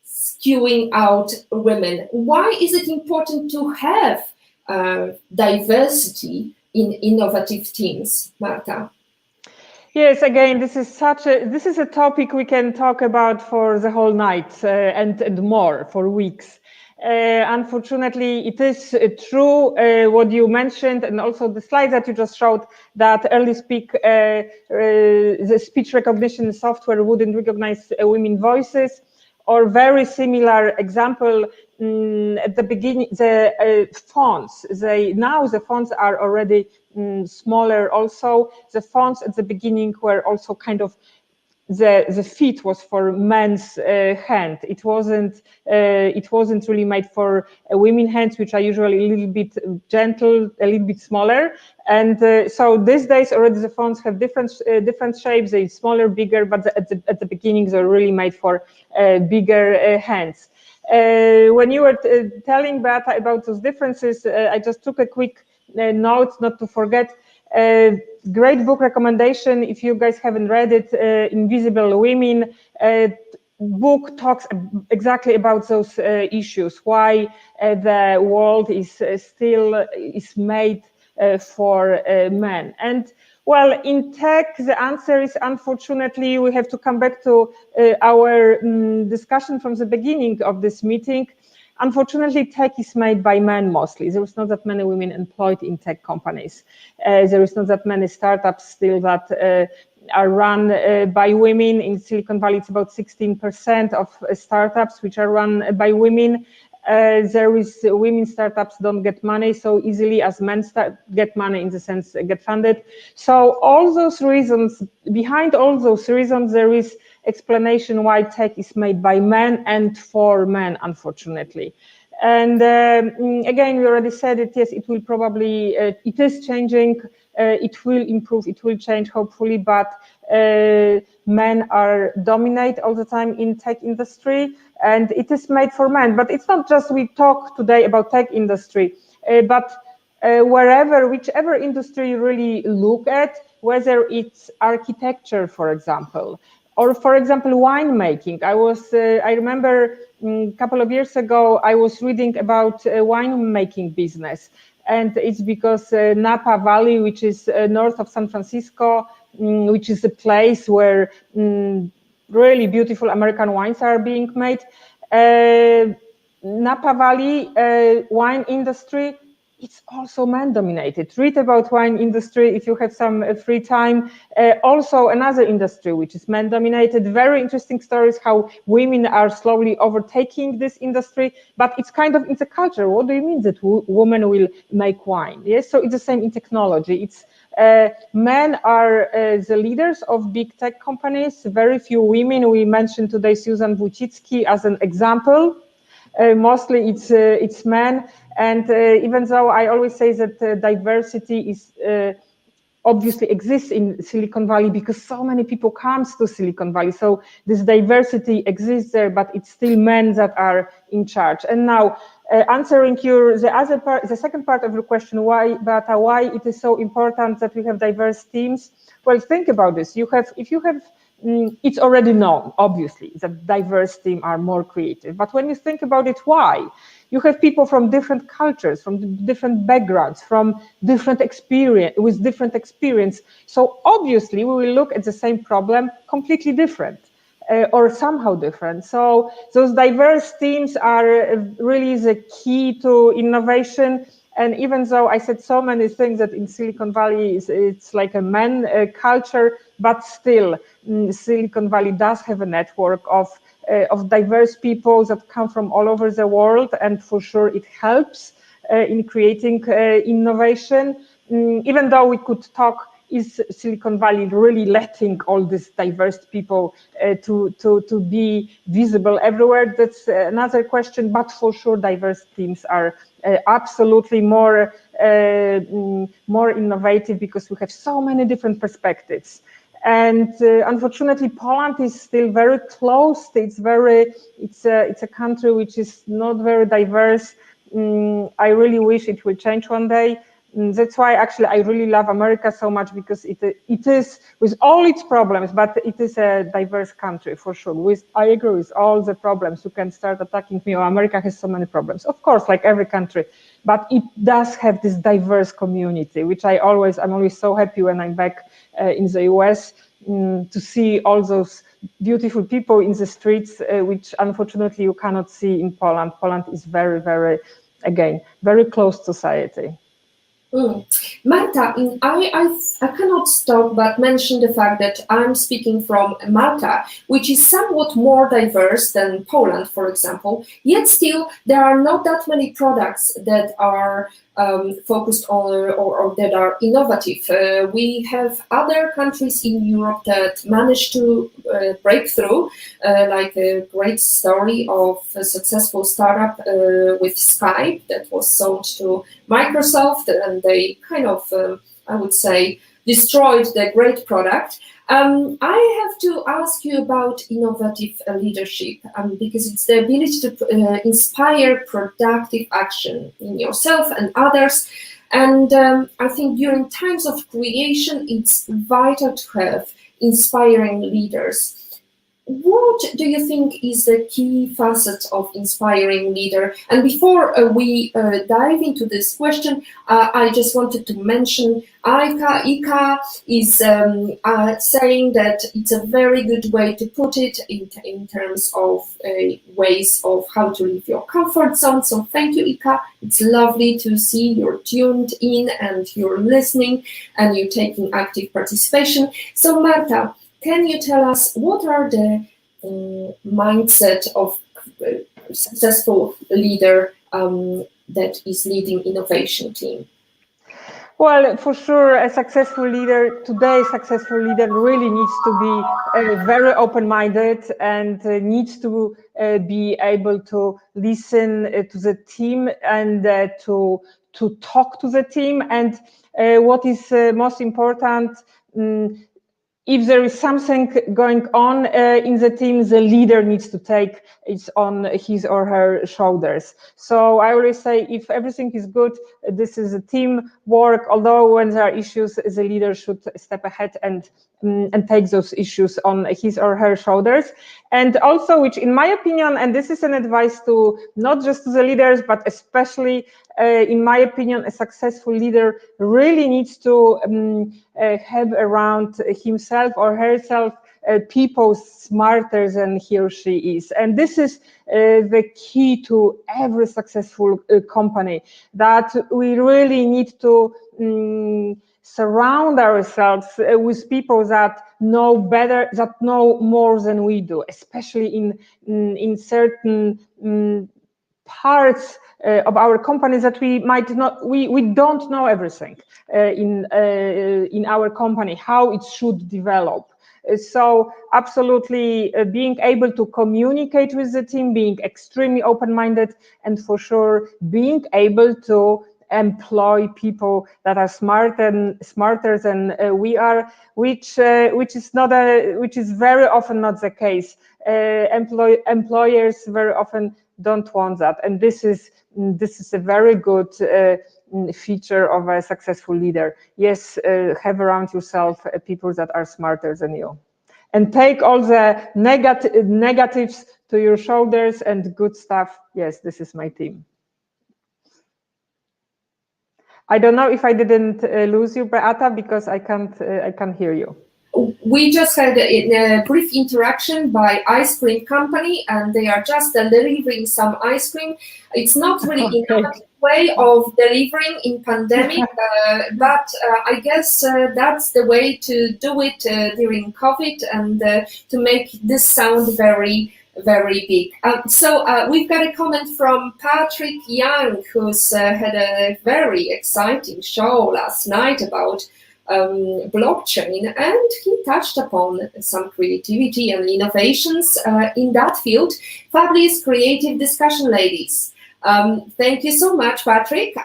skewing out women? Why is it important to have diversity in innovative teams, Marta? Yes, again, this is a topic we can talk about for the whole night and more for weeks. Unfortunately, it is true what you mentioned, and also the slide that you just showed, that the speech recognition software wouldn't recognize women voices, or very similar example at the beginning, the fonts. Now the fonts are already smaller. Also, the fonts at the beginning were also kind of the feet was for men's hand. It wasn't really made for women hands, which are usually a little bit gentle, a little bit smaller. And so these days already the fonts have different shapes. They're smaller, bigger, but at the beginning they're really made for bigger hands. When you were telling Beata about those differences, I just took a quick note not to forget. Great book recommendation if you guys haven't read it, Invisible Women. Book talks exactly about those issues, why the world is made for men. And well, in tech, the answer is, unfortunately, we have to come back to our discussion from the beginning of this meeting. Unfortunately, tech is made by men mostly. There is not that many women employed in tech companies. There is not that many startups still that are run by women. In Silicon Valley, it's about 16% of startups which are run by women. There is women startups don't get money so easily as men get money, in the sense get funded. So all those reasons, behind all those reasons, there is explanation why tech is made by men and for men, unfortunately. And again, we already said it. Yes, it will probably, it is changing. It will improve. It will change, hopefully. But men are dominate all the time in tech industry, and it is made for men. But it's not just we talk today about tech industry, but whichever industry you really look at, whether it's architecture, for example, or for example, winemaking. I remember a couple of years ago, I was reading about winemaking business. And it's because Napa Valley, which is north of San Francisco, which is a place where really beautiful American wines are being made. Napa Valley wine industry, it's also man-dominated. Read about wine industry if you have some free time. Also another industry which is man-dominated. Very interesting stories how women are slowly overtaking this industry, but it's kind of in the culture. What do you mean that women will make wine? Yes, so it's the same in technology. It's men are the leaders of big tech companies. Very few women. We mentioned today Susan Wojcicki as an example. Mostly it's men, and even though I always say that diversity is obviously exists in Silicon Valley because so many people comes to Silicon Valley, so this diversity exists there, but it's still men that are in charge. And now answering the second part of your question, why it is so important that we have diverse teams. Well, think about this. It's already known, obviously, that diverse teams are more creative. But when you think about it, why? You have people from different cultures, from different backgrounds, from different experience, with different experience. So obviously, we will look at the same problem completely different, or somehow different. So those diverse teams are really the key to innovation. And even though I said so many things that in Silicon Valley it's like a man culture, but still Silicon Valley does have a network of diverse people that come from all over the world, and for sure it helps in creating innovation. Even though we could talk, is Silicon Valley really letting all these diverse people to be visible everywhere? That's another question, but for sure diverse teams are absolutely more innovative because we have so many different perspectives. And unfortunately, Poland is still very closed. It's a country which is not very diverse. I really wish it will change one day. That's why actually I really love America so much, because it is, with all its problems, but it is a diverse country for sure. I agree with all the problems. You can start attacking me, America has so many problems, of course, like every country, but it does have this diverse community, which I'm always so happy when I'm back in the US to see all those beautiful people in the streets, which unfortunately you cannot see in Poland. Poland is very, very, again, very closed society. Marta, I cannot stop but mention the fact that I'm speaking from Malta, which is somewhat more diverse than Poland, for example, yet still there are not that many products that are focused on or that are innovative. We have other countries in Europe that managed to break through, like a great story of a successful startup with Skype that was sold to Microsoft, and they kind of, I would say, destroyed the great product. I have to ask you about innovative leadership, because it's the ability to inspire productive action in yourself and others. And I think during times of creation, it's vital to have inspiring leaders. What do you think is the key facet of inspiring leader? And before we dive into this question, I just wanted to mention Ika is saying that it's a very good way to put it in terms of ways of how to leave your comfort zone. So thank you, Ika. It's lovely to see you're tuned in and you're listening and you're taking active participation. So Marta, can you tell us what are the mindset of successful leader that is leading innovation team? Well, for sure, a successful leader, today's successful leader really needs to be very open-minded and needs to be able to listen to the team and to talk to the team. And what is most important, if there is something going on in the team, the leader needs to take it on his or her shoulders. So I always say, if everything is good, this is a team work. Although when there are issues, the leader should step ahead and take those issues on his or her shoulders. And also, which in my opinion, and this is an advice to not just to the leaders, but especially in my opinion, a successful leader really needs to have around himself or herself people smarter than he or she is. And this is the key to every successful company, that we really need to surround ourselves with people that know better, that know more than we do, especially in certain parts of our companies that we might not, we don't know everything in our company, how it should develop. So absolutely being able to communicate with the team, being extremely open-minded, and for sure being able to employ people that are smarter than we are, which is very often not the case. Employers very often don't want that, and this is a very good feature of a successful leader. Yes, have around yourself people that are smarter than you, and take all the negatives to your shoulders, and good stuff. Yes, this is my team. I don't know if I didn't lose you, Beata, because I can't hear you. We just had a brief interaction by ice cream company, and they are just delivering some ice cream. It's not really innovative way of delivering in pandemic, but I guess that's the way to do it during COVID, and to make this sound very, very big. So we've got a comment from Patrick Young, who's had a very exciting show last night about blockchain, and he touched upon some creativity and innovations in that field. Fabulous creative discussion, ladies. Thank you so much, Patrick.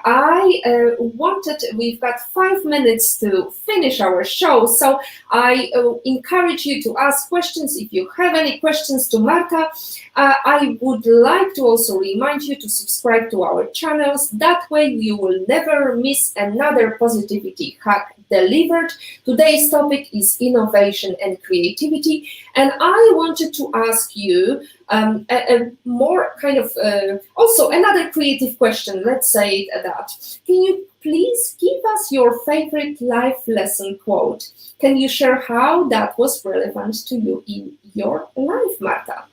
We've got 5 minutes to finish our show, so I encourage you to ask questions if you have any questions to Marta. I would like to also remind you to subscribe to our channels. That way you will never miss another positivity hack delivered. Today's topic is innovation and creativity, and I wanted to ask you a more kind of also another creative question. Let's say that. Can you please give us your favorite life lesson quote? Can you share how that was relevant to you in your life, Marta?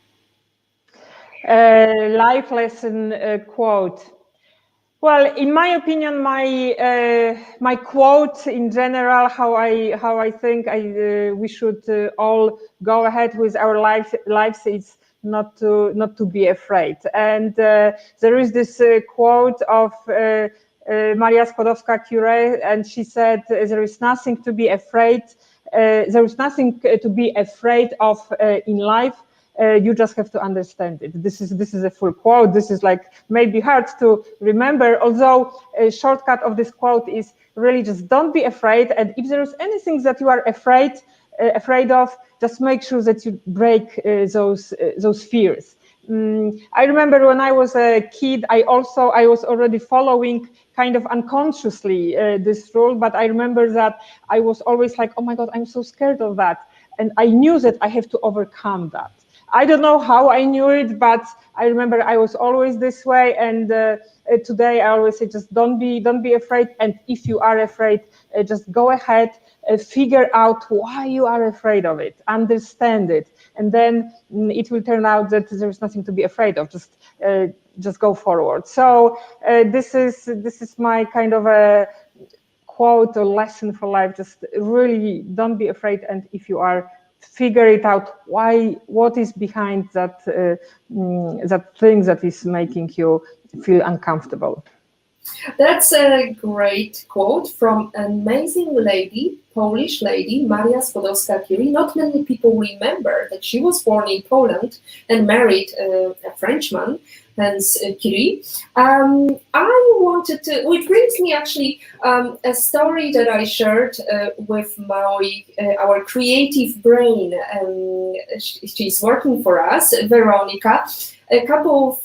Life lesson quote. Well, in my opinion, my quote in general, how I think we should all go ahead with our lives is not to be afraid. And there is this quote of Maria Skłodowska-Curie, and she said, "There is nothing to be afraid. There is nothing to be afraid of in life. You just have to understand it." This is a full quote. This is like maybe hard to remember, although a shortcut of this quote is really just don't be afraid. And if there is anything that you are afraid of, just make sure that you break those fears. I remember when I was a kid, I was already following kind of unconsciously this rule, but I remember that I was always like, oh my God, I'm so scared of that. and I knew that I have to overcome that. I don't know how I knew it, but I remember I was always this way. And today I always say, just don't be afraid. And if you are afraid, just go ahead, figure out why you are afraid of it, understand it, and then it will turn out that there's nothing to be afraid of. Just go forward. So this is my kind of a quote or lesson for life. Just really don't be afraid, and if you are, figure it out what is behind that that thing that is making you feel uncomfortable. That's a great quote from an amazing lady, Polish lady, Maria Skłodowska-Curie. Not many people remember that she was born in Poland and married a Frenchman, hence Curie. I wanted to, which brings me actually a story that I shared with our creative brain. She's working for us, Veronica. A couple of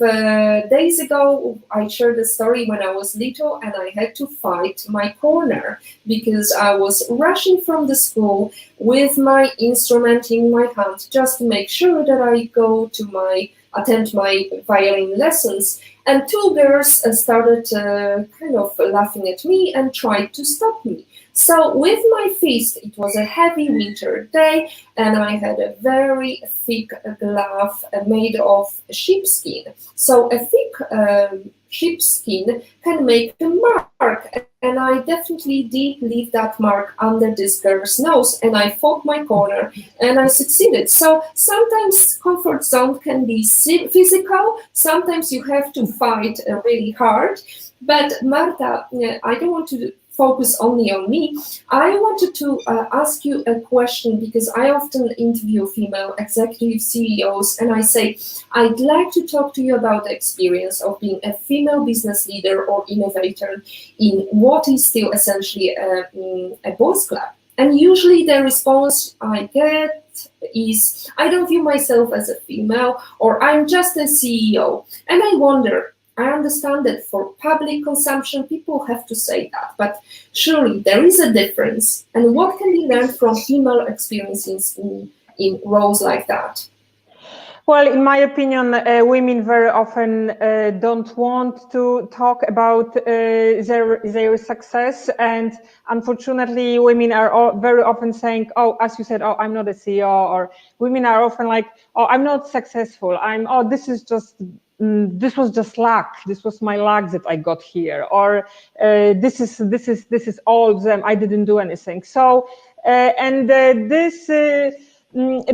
days ago, I shared a story when I was little and I had to fight my corner because I was rushing from the school with my instrument in my hand just to make sure that I go to attend my violin lessons. And two girls started kind of laughing at me and tried to stop me. So with my fist, it was a heavy winter day, and I had a very thick glove made of sheepskin. So a thick sheepskin can make a mark, and I definitely did leave that mark under this girl's nose, and I fought my corner, and I succeeded. So sometimes comfort zone can be physical, sometimes you have to fight really hard. But Marta, I don't want to focus only on me. I wanted to ask you a question because I often interview female executive CEOs and I say, I'd like to talk to you about the experience of being a female business leader or innovator in what is still essentially a boys' club. And usually the response I get is, I don't view myself as a female, or I'm just a CEO. And I wonder, I understand that for public consumption, people have to say that, but surely there is a difference. And what can be learned from female experiences in roles like that? Well, in my opinion, women very often don't want to talk about their success, and unfortunately, women are very often saying, "Oh, as you said, oh, I'm not a CEO," or women are often like, "Oh, I'm not successful. This is just." This was just luck. This was my luck that I got here, or this is all of them. I didn't do anything. So,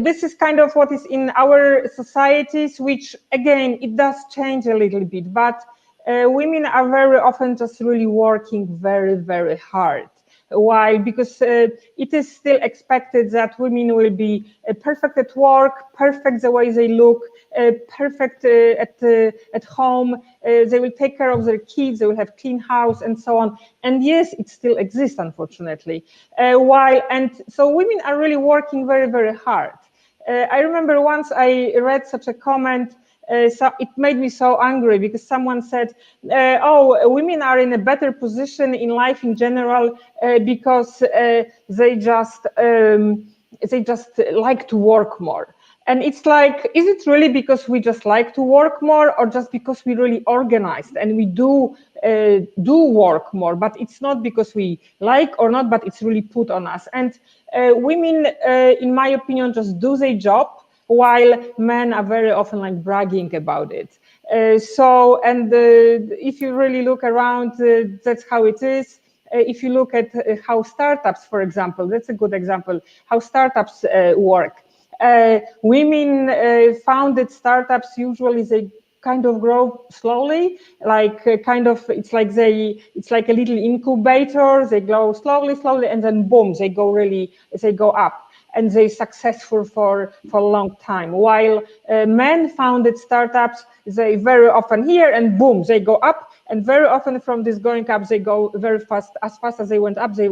this is kind of what is in our societies, which again, it does change a little bit, but women are very often just really working very, very hard. Why? Because it is still expected that women will be perfect at work, perfect the way they look, perfect at home. They will take care of their kids. They will have clean house and so on. And yes, it still exists, unfortunately. So women are really working very, very hard. I remember once I read such a comment. So it made me so angry because someone said, "Oh, women are in a better position in life in general because they just like to work more." And it's like, is it really because we just like to work more, or just because we really organized and we do work more? But it's not because we like or not, but it's really put on us. And women, in my opinion, just do their job, while men are very often like bragging about it. If you really look around, that's how it is. If you look at how startups, for example, that's a good example, how startups work. Women founded startups, usually they kind of grow slowly, like it's like a little incubator. They grow slowly, and then boom, they go up. And they're successful for a long time. While men founded startups, they very often here and boom, they go up. And very often from this going up, they go very fast. As fast as they went up, they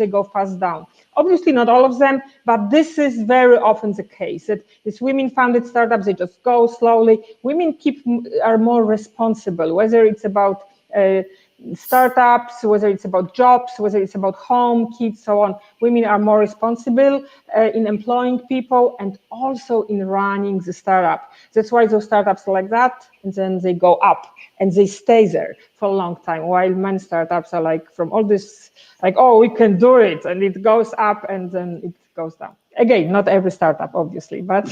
go fast down. Obviously not all of them, but this is very often the case. That these women founded startups, they just go slowly. Women are more responsible, whether it's about startups, whether it's about jobs, whether it's about home, kids, so on. Women are more responsible in employing people and also in running the startup. That's why those startups are like that, and then they go up and they stay there for a long time, while men startups are like from all this, like, oh, we can do it, and it goes up and then it goes down. Again, not every startup, obviously, but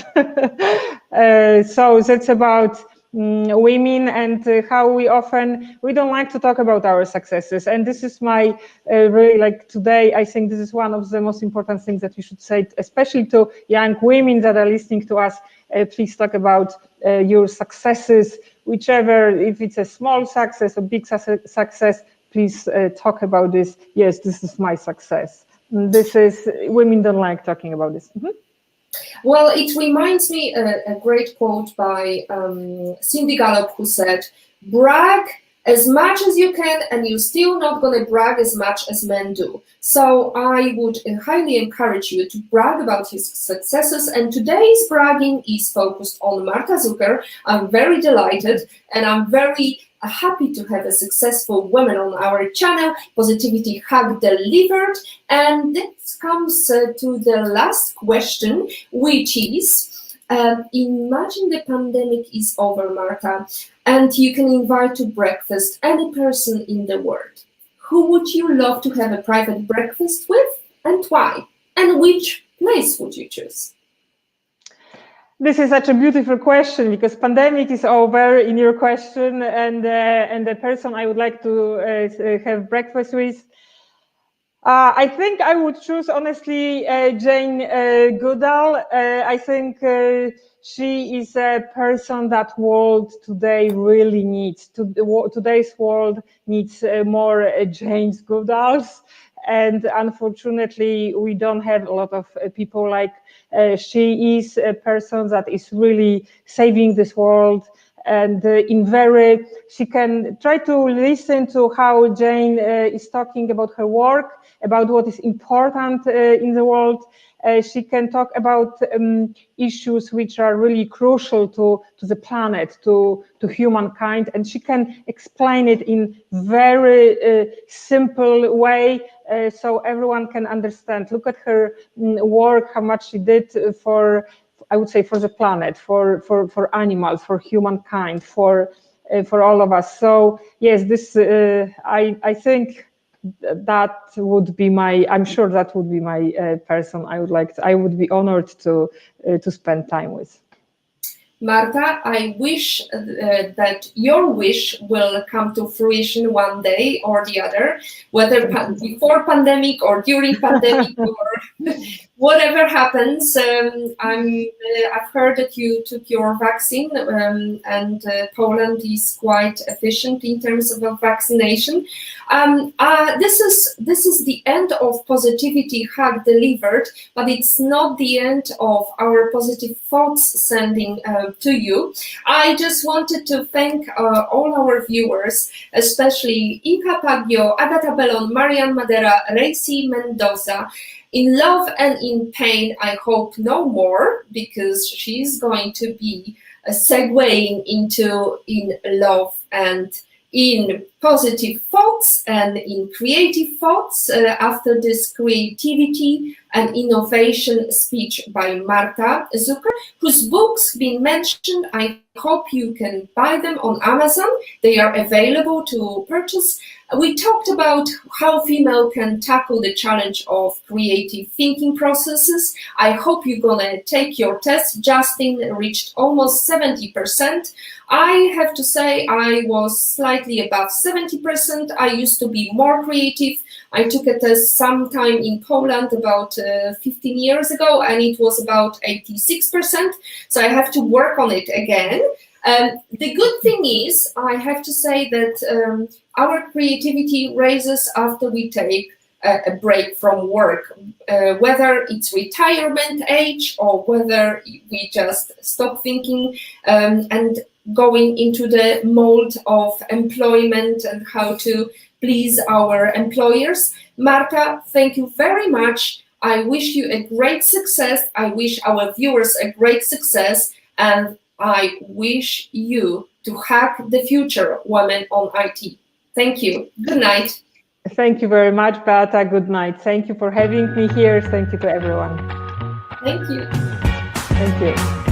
so that's about women and how we don't like to talk about our successes. And this is my really, like, today, I think this is one of the most important things that we should say, especially to young women that are listening to us. Please talk about your successes, whichever, if it's a small success or big success, please talk about this. Yes, this is my success. Women don't like talking about this. Well, it reminds me a great quote by Cindy Gallop, who said, brag as much as you can and you're still not going to brag as much as men do. So I would highly encourage you to brag about his successes, and today's bragging is focused on Marta Zucker. I'm very delighted and I'm very happy to have a successful woman on our channel. Positivity Hug delivered. And this comes to the last question, which is, imagine the pandemic is over, Marta, and you can invite to breakfast any person in the world. Who would you love to have a private breakfast with, and why? And which place would you choose? This is such a beautiful question, because pandemic is over in your question, and the person I would like to have breakfast with, I think I would choose, honestly, Jane Goodall. I think she is a person that world today really needs. Today's world needs more James Goodalls, and unfortunately, we don't have a lot of people like she is a person that is really saving this world. And she can try to listen to how Jane is talking about her work, about what is important in the world. She can talk about issues which are really crucial to the planet, to humankind, and she can explain it in very simple way, so everyone can understand. Look at her work, how much she did for, I would say, for the planet, for animals, for humankind, for all of us. So yes, this I think that would be I'm sure that would be my person I would be honored to spend time with. Marta, I wish that your wish will come to fruition one day or the other, whether before pandemic or during pandemic or whatever happens. I've heard that you took your vaccine, and Poland is quite efficient in terms of vaccination. This is the end of Positivity Hug delivered, but it's not the end of our positive thoughts sending to you. I just wanted to thank all our viewers, especially Inka Paggio, Agata Bellon, Marian Madera, Reisi Mendoza. In love and in pain, I hope no more, because she's going to be segueing into in love and in positive thoughts and in creative thoughts after this creativity and innovation speech by Marta Zucker, whose books been mentioned. I hope you can buy them on Amazon. They are available to purchase. We talked about how female can tackle the challenge of creative thinking processes. I hope you're gonna take your test. Justin reached almost 70%. I have to say I was slightly above 70%. I used to be more creative. I took a test sometime in Poland about 15 years ago, and it was about 86%. So I have to work on it again. The good thing is, I have to say that our creativity raises after we take a break from work, whether it's retirement age or whether we just stop thinking and going into the mold of employment and how to please our employers. Marta, thank you very much. I wish you a great success. I wish our viewers a great success, and I wish you to hack the future, women on IT. Thank you. Good night. Thank you very much, Beata. Good night. Thank you for having me here. Thank you to everyone. Thank you. Thank you.